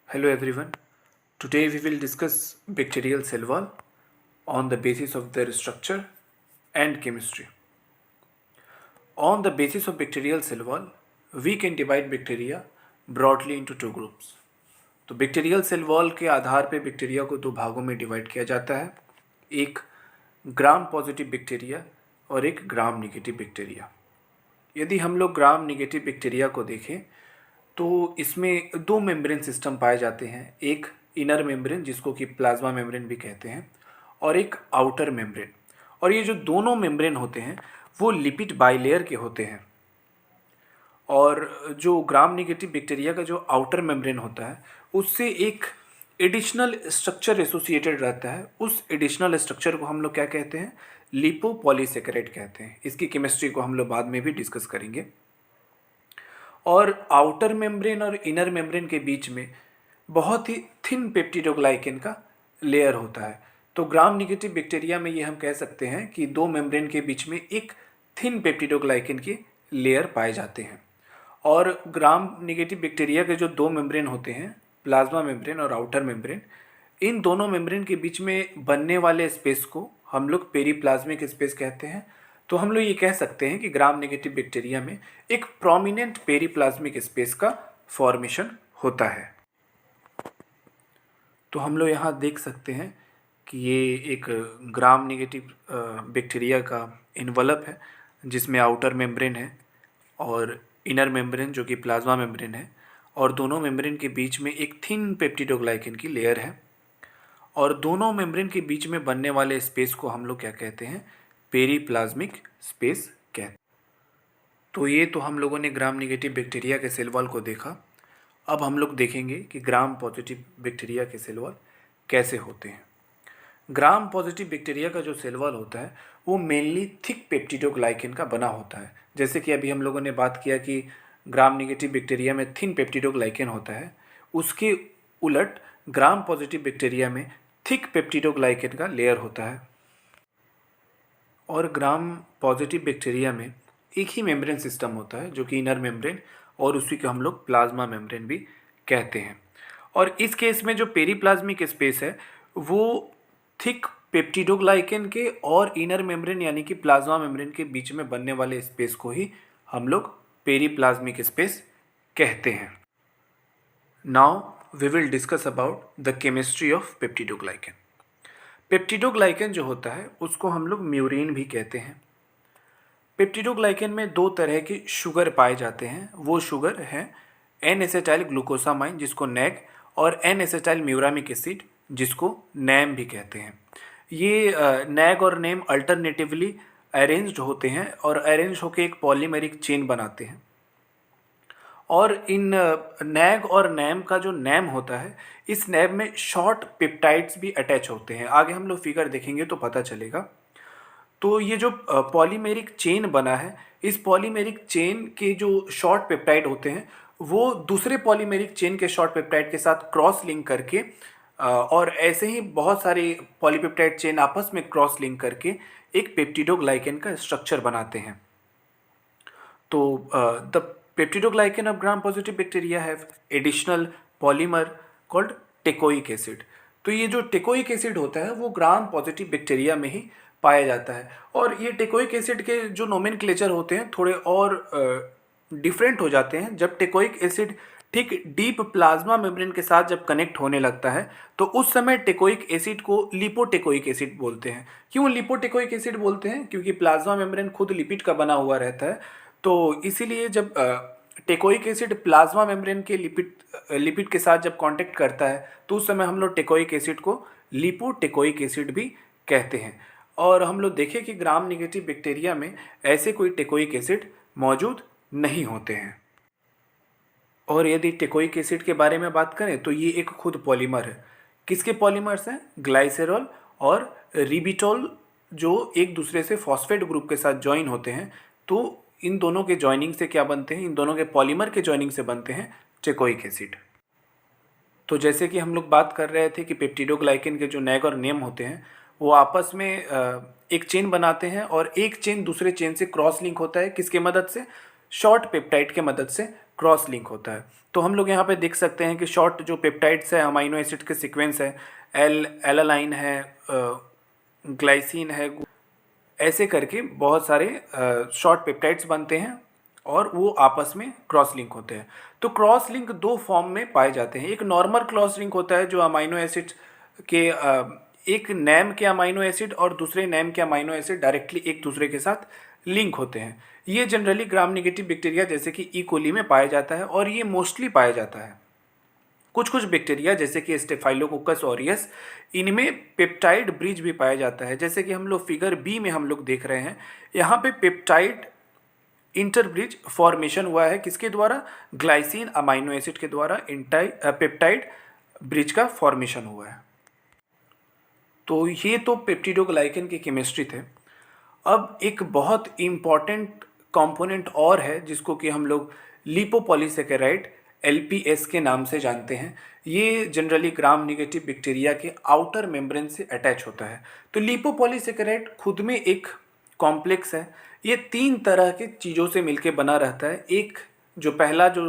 Hello everyone. Today we will discuss bacterial cell wall on the basis of their structure and chemistry. On the basis of bacterial cell wall, we can divide bacteria broadly into two groups. तो bacterial cell wall के आधार पे bacteria को दो भागों में divide किया जाता है, एक ग्राम पॉजिटिव बैक्टीरिया और एक ग्राम निगेटिव बैक्टीरिया। यदि हम लोग ग्राम निगेटिव बैक्टीरिया को देखें तो इसमें दो मेम्ब्रेन सिस्टम पाए जाते हैं, एक इनर मेम्ब्रेन जिसको कि प्लाज्मा मेम्ब्रेन भी कहते हैं और एक आउटर मेम्ब्रेन। और ये जो दोनों मेम्ब्रेन होते हैं वो लिपिड बाइलेयर के होते हैं। और जो ग्राम निगेटिव बैक्टीरिया का जो आउटर मेम्ब्रेन होता है उससे एक एडिशनल स्ट्रक्चर एसोसिएटेड रहता है। उस एडिशनल स्ट्रक्चर को हम लोग क्या कहते हैं? लिपोपॉलीसेकेराइड कहते हैं। इसकी केमिस्ट्री को हम लोग बाद में भी डिस्कस करेंगे। और आउटर मेम्ब्रेन और इनर मेम्ब्रेन के बीच में बहुत ही थिन पेप्टिडोग्लाइकेन का लेयर होता है। तो ग्राम निगेटिव बैक्टीरिया में ये हम कह सकते हैं कि दो मेम्ब्रेन के बीच में एक थिन पेप्टिडोग्लाइकेन के लेयर पाए जाते हैं। और ग्राम निगेटिव बैक्टीरिया के जो दो मेम्ब्रेन होते हैं, प्लाज्मा मेम्ब्रेन और आउटर मेम्ब्रेन, इन दोनों मेम्ब्रेन के बीच में बनने वाले स्पेस को हम लोग पेरीप्लाज्मिक स्पेस कहते हैं। तो हम लोग ये कह सकते हैं कि ग्राम नेगेटिव बैक्टीरिया में एक प्रोमिनेंट पेरीप्लाज्मिक स्पेस का फॉर्मेशन होता है। तो हम लोग यहाँ देख सकते हैं कि ये एक ग्राम नेगेटिव बैक्टीरिया का इन्वलप है जिसमें आउटर मेम्ब्रेन है और इनर मेम्ब्रेन जो कि प्लाज्मा मेम्ब्रेन है, और दोनों मेम्ब्रेन के बीच में एक थिन पेप्टिडोग्लाइकेन की लेयर है। और दोनों मेम्ब्रेन के बीच में बनने वाले स्पेस को हम लोग क्या कहते हैं? पेरीप्लाज्मिक स्पेस कहते हैं। तो ये तो हम लोगों ने ग्राम निगेटिव बैक्टीरिया के सेल वॉल को देखा। अब हम लोग देखेंगे कि ग्राम पॉजिटिव बैक्टीरिया के सेल वॉल कैसे होते हैं। ग्राम पॉजिटिव बैक्टीरिया का जो सेल वॉल होता है वो मेनली थिक पेप्टिडोग्लाइकेन का बना होता है। जैसे कि अभी हम लोगों ने बात किया कि ग्राम निगेटिव बैक्टीरिया में थिन पेप्टिडोग्लाइकेन होता है, उसके उलट ग्राम पॉजिटिव बैक्टीरिया में थिक पेप्टिडोग्लाइकेन का लेयर होता है। और ग्राम पॉजिटिव बैक्टीरिया में एक ही मेम्ब्रेन सिस्टम होता है जो कि इनर मेम्ब्रेन, और उसी को हम लोग प्लाज्मा मेम्ब्रेन भी कहते हैं। और इस केस में जो पेरीप्लाज्मिक स्पेस है वो थिक पेप्टिडोग्लाइकेन के और इनर मेम्ब्रेन यानी कि प्लाज्मा मेम्ब्रेन के बीच में बनने वाले स्पेस को ही हम लोग पेरीप्लाज्मिक स्पेस कहते हैं। Now we will discuss about the chemistry of peptidoglycan. Peptidoglycan जो होता है उसको हम लोग म्यूरिन भी कहते हैं। पेप्टिडोग्लाइकेन में दो तरह के शुगर पाए जाते हैं। वो शुगर है एन एसेटाइल ग्लूकोसामाइन जिसको नैग, और एन एसेटाइल म्यूरामिक एसिड जिसको नैम भी कहते हैं। ये नैग और नेम अल्टरनेटिवली अरेंज्ड होते हैं और अरेंज होकर एक पॉलीमेरिक चेन बनाते हैं। और इन नैग और नैम का जो नैम होता है, इस नैम में शॉर्ट पेप्टाइड्स भी अटैच होते हैं। आगे हम लोग फिगर देखेंगे तो पता चलेगा। तो ये जो पॉलीमेरिक चेन बना है, इस पॉलीमेरिक चेन के जो शॉर्ट पेप्टाइड होते हैं वो दूसरे पॉलीमेरिक चेन के शॉर्ट पेप्टाइड के साथ क्रॉस लिंक करके और ऐसे ही बहुत सारे पॉलीपेप्टाइड चेन आपस में क्रॉस लिंक करके एक पेप्टिडोग्लाइकेन का स्ट्रक्चर बनाते हैं। तो the peptidoglycan of gram positive bacteria have additional polymer called teichoic acid. तो ये जो टेकोइक एसिड होता है वो ग्राम पॉजिटिव बैक्टीरिया में ही पाया जाता है। और ये टेकोइक एसिड के जो नोमेनक्लेचर होते हैं थोड़े और डिफरेंट हो जाते हैं। जब टेकोइक एसिड ठीक डीप प्लाज्मा मेम्ब्रेन के साथ जब कनेक्ट होने लगता है तो उस समय टेकोइक एसिड को लिपोटेकोइक एसिड बोलते हैं। क्यों लिपोटेकोइक एसिड बोलते हैं? क्योंकि प्लाज्मा मेम्ब्रेन खुद लिपिड का बना हुआ रहता है। तो इसीलिए जब टेकोइक एसिड प्लाज्मा मेम्ब्रेन के लिपिड के साथ जब कांटेक्ट करता है तो उस समय हम लोग टेकोइक एसिड को लिपोटेकोइक एसिड भी कहते हैं। और हम लोग देखें कि ग्राम निगेटिव बैक्टीरिया में ऐसे कोई टेकोइक एसिड मौजूद नहीं होते हैं। और यदि टेकोइक एसिड के बारे में बात करें तो ये एक खुद पॉलीमर है। किसके पॉलीमर्स हैं? ग्लाइसेरॉल और रिबिटोल, जो एक दूसरे से फॉस्फेट ग्रुप के साथ ज्वाइन होते हैं। तो इन दोनों के ज्वाइनिंग से क्या बनते हैं? इन दोनों के पॉलीमर के ज्वाइनिंग से बनते हैं टेकोइक एसिड। तो जैसे कि हम लोग बात कर रहे थे कि पेप्टिडोग्लाइकेन के जो नैग और नेम होते हैं वो आपस में एक चेन बनाते हैं और एक चेन दूसरे चेन से क्रॉस लिंक होता है। किसके मदद से? शॉर्ट पेप्टाइड के मदद से क्रॉस लिंक होता है। तो हम लोग यहाँ पे देख सकते हैं कि शॉर्ट जो पेप्टाइड्स है, अमाइनो एसिड के सीक्वेंस है, एलालाइन है, ग्लाइसिन है, ऐसे करके बहुत सारे शॉर्ट पेप्टाइड्स बनते हैं और वो आपस में क्रॉस लिंक होते हैं। तो क्रॉस लिंक दो फॉर्म में पाए जाते हैं। एक नॉर्मल क्रॉस लिंक होता है जो अमाइनो एसिड के एक नेम के अमाइनो एसिड और दूसरे नेम के अमाइनो एसिड डायरेक्टली एक दूसरे के साथ लिंक होते हैं। ये जनरली ग्राम नेगेटिव बैक्टीरिया जैसे कि ई कोली में पाया जाता है और ये मोस्टली पाया जाता है। कुछ कुछ बैक्टीरिया जैसे कि स्टेफाइलोकोकस ऑरियस, इनमें पेप्टाइड ब्रिज भी पाया जाता है। जैसे कि हम लोग फिगर बी में हम लोग देख रहे हैं, यहाँ पे पेप्टाइड इंटरब्रिज फॉर्मेशन हुआ है। किसके द्वारा? ग्लाइसिन अमाइनो एसिड के द्वारा पेप्टाइड ब्रिज का फॉर्मेशन हुआ है। तो ये तो पेप्टिडोग्लाइकन की केमिस्ट्री थे। अब एक बहुत इम्पॉर्टेंट कंपोनेंट और है जिसको कि हम लोग लिपोपॉलीसेकेराइड LPS के नाम से जानते हैं। ये जनरली ग्राम नेगेटिव बैक्टीरिया के आउटर मेम्ब्रेन से अटैच होता है। तो लिपोपॉलीसेकेराइड खुद में एक कॉम्प्लेक्स है। ये 3 तरह के चीज़ों से मिलके बना रहता है। एक जो पहला जो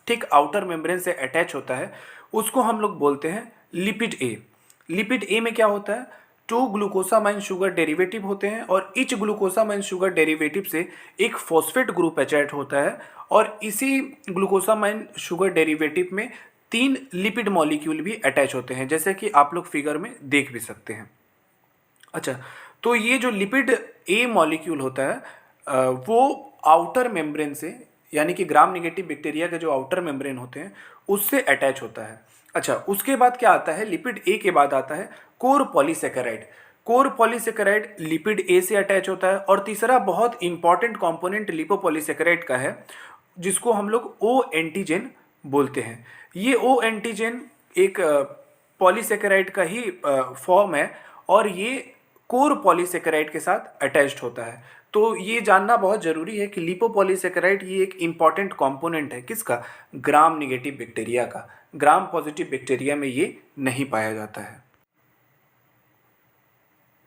ठीक आउटर मेम्ब्रेन से अटैच होता है उसको हम लोग बोलते हैं लिपिड ए। लिपिड ए में क्या होता है? 2 ग्लूकोसामाइन शुगर डेरिवेटिव होते हैं और ईच ग्लूकोसामाइन शुगर डेरिवेटिव से एक फॉस्फेट ग्रुप अटैच होता है और इसी ग्लूकोसामाइन शुगर डेरिवेटिव में 3 लिपिड मॉलिक्यूल भी अटैच होते हैं, जैसे कि आप लोग फिगर में देख भी सकते हैं। अच्छा, तो ये जो लिपिड ए मॉलिक्यूल होता है वो आउटर मेम्ब्रेन से, यानी कि ग्राम नेगेटिव बैक्टीरिया के जो आउटर मेम्ब्रेन होते हैं उससे अटैच होता है। अच्छा, उसके बाद क्या आता है? लिपिड ए के बाद आता है core polysaccharide. Core polysaccharide lipid A से अटैच होता है। और तीसरा बहुत इंपॉर्टेंट कंपोनेंट लिपोपॉलीसेकेराइड का है जिसको हम लोग ओ एंटीजन बोलते हैं। ये ओ एंटीजन एक पॉलीसेकेराइड का ही फॉर्म है और ये कोर पॉलीसेकेराइड के साथ अटैच्ड होता है। तो ये जानना बहुत ज़रूरी है कि लिपोपॉलीसेकेराइड ये एक इम्पॉर्टेंट कंपोनेंट है किसका? ग्राम नेगेटिव बैक्टीरिया का। ग्राम पॉजिटिव बैक्टीरिया में ये नहीं पाया जाता है।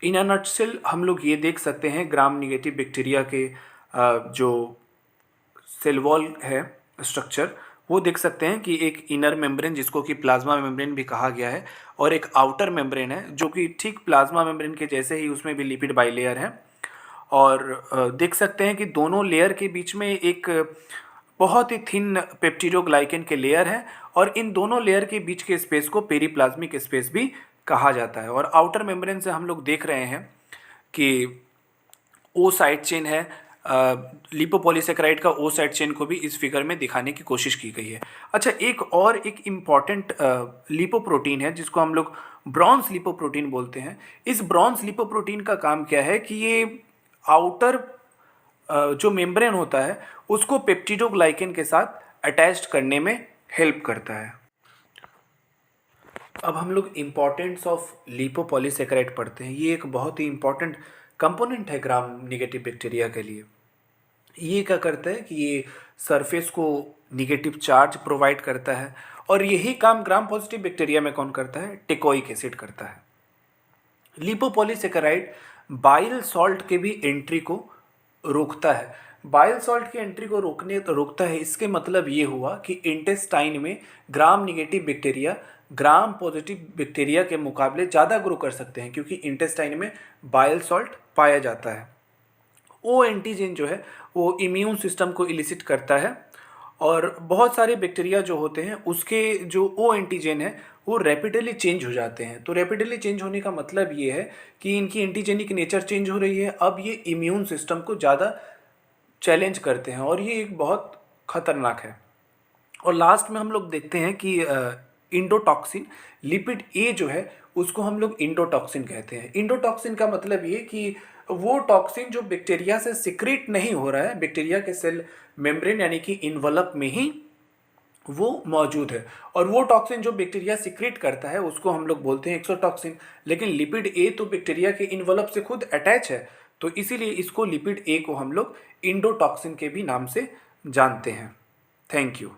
इन अ नटसेल हम लोग ये देख सकते हैं ग्राम नेगेटिव बैक्टीरिया के जो सेल वॉल है स्ट्रक्चर, वो देख सकते हैं कि एक इनर मेम्ब्रेन जिसको कि प्लाज्मा मेम्ब्रेन भी कहा गया है और एक आउटर मेम्ब्रेन है जो कि ठीक प्लाज्मा मेम्ब्रेन के जैसे ही उसमें भी लिपिड बाइलेयर है। और देख सकते हैं कि दोनों लेयर के बीच में एक बहुत ही थिन पेप्टिडोग्लाइकन के लेयर है और इन दोनों लेयर के बीच के स्पेस को पेरीप्लाज्मिक स्पेस भी कहा जाता है। और आउटर मेम्ब्रेन से हम लोग देख रहे हैं कि ओ साइड चेन है। लिपोपॉलीसेकेराइड का ओ साइड चेन को भी इस फिगर में दिखाने की कोशिश की गई है। अच्छा, एक इम्पॉर्टेंट लिपोप्रोटीन है जिसको हम लोग ब्रॉन्ज लिपोप्रोटीन बोलते हैं। इस ब्रॉन्ज लिपोप्रोटीन का काम क्या है कि ये आउटर जो मेम्ब्रेन होता है उसको पेप्टिडोग्लाइकन के साथ अटैच्ड करने में हेल्प करता है। अब हम लोग इम्पॉर्टेंस ऑफ लिपोपॉलीसेकेराइड पढ़ते हैं। ये एक बहुत ही इम्पॉर्टेंट कंपोनेंट है ग्राम नेगेटिव बैक्टीरिया के लिए। ये क्या करता है कि ये सरफेस को नेगेटिव चार्ज प्रोवाइड करता है और यही काम ग्राम पॉजिटिव बैक्टीरिया में कौन करता है? टेकोइक एसिड करता है। लिपोपॉलीसेकेराइड बाइल सॉल्ट के भी एंट्री को रोकता है। बाइल सॉल्ट की एंट्री को रोकता है। इसके मतलब ये हुआ कि इंटेस्टाइन में gram negative bacteria gram positive bacteria के मुकाबले ज़्यादा ग्रो कर सकते हैं क्योंकि इंटेस्टाइन में बाइल सॉल्ट पाया जाता है। ओ एंटीजन जो है वो इम्यून सिस्टम को इलिसिट करता है और बहुत सारे बैक्टीरिया जो होते हैं उसके जो ओ एंटीजन है वो रैपिडली चेंज हो जाते हैं। तो रैपिडली चेंज होने का मतलब ये है कि इनकी एंटीजेनिक नेचर चेंज हो रही है। अब ये इम्यून सिस्टम को ज़्यादा चैलेंज करते हैं और ये एक बहुत ख़तरनाक है। और लास्ट में हम लोग देखते हैं कि इंडोटॉक्सिन, लिपिड ए जो है उसको हम लोग इंडोटॉक्सिन कहते हैं। इंडोटॉक्सिन का मतलब ये कि वो टॉक्सिन जो बैक्टीरिया से सिक्रेट नहीं हो रहा है, बैक्टीरिया के सेल मेम्ब्रेन यानी कि इन्वलप में ही वो मौजूद है, और वो टॉक्सिन जो बैक्टीरिया सिक्रेट करता है उसको हम लोग बोलते हैं एक्सोटॉक्सिन। लेकिन लिपिड ए तो बैक्टीरिया के इन्वलप से खुद अटैच है, तो इसीलिए इसको लिपिड ए को हम लोग इंडोटॉक्सिन के भी नाम से जानते हैं। Thank you.